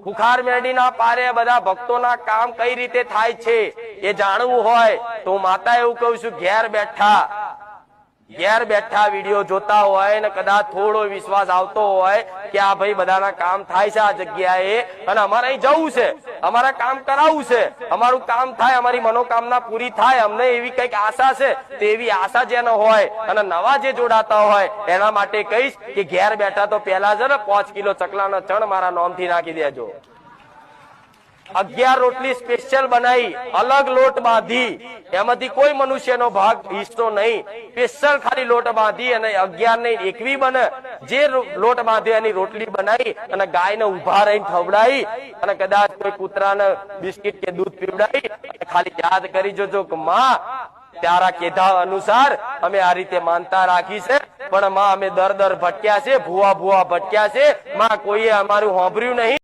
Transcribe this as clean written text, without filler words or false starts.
ખુખાર મેરડીના પારે બધા ભક્તોના કામ કઈ રીતે થાય છે એ જાણવું હોય તો માતા એવું કહું છું, ઘેર બેઠા વિડીયો જોતા હોય ને કદાચ થોડો વિશ્વાસ આવતો હોય કે આ ભાઈ બધાના કામ થાય છે આ જગ્યાએ અને અમારે અહીં જવું છે, અમારા કામ કરાવવું છે, અમારું કામ થાય, અમારી મનોકામના પૂરી થાય, અમને એવી કઈક આશા છે, તો એવી આશા જેનો હોય અને નવા જે જોડાતા હોય એના માટે કહીશ કે ઘેર બેઠા તો પેલા છે ને 5 કિલો ચકલાનો ચણ મારા નામથી નાખી દેજો। 11 રોટલી સ્પેશિયલ બનાવી, અલગ લોટ બાંધી, એમાંથી કોઈ મનુષ્યનો ભાગ હિસ્સો નહીં, સ્પેશિયલ ખાલી લોટ બાંધી અને 11 નહીં 21 બને, જે લોટ બાંધી એની રોટલી બનાવી અને ગાયને ઉભા રહીને ખવડાવી અને કદાચ કોઈ કૂતરાને બિસ્કિટ કે દૂધ પીવડાવી, ખાલી યાદ કરી જોજો કે માં તારા કીધા અનુસાર અમે આ રીતે માનતા રાખી છે, પણ માં અમે દર ભટક્યા છે, ભૂવા ભટક્યા છે, માં કોઈએ અમારું સાંભળ્યું નહીં।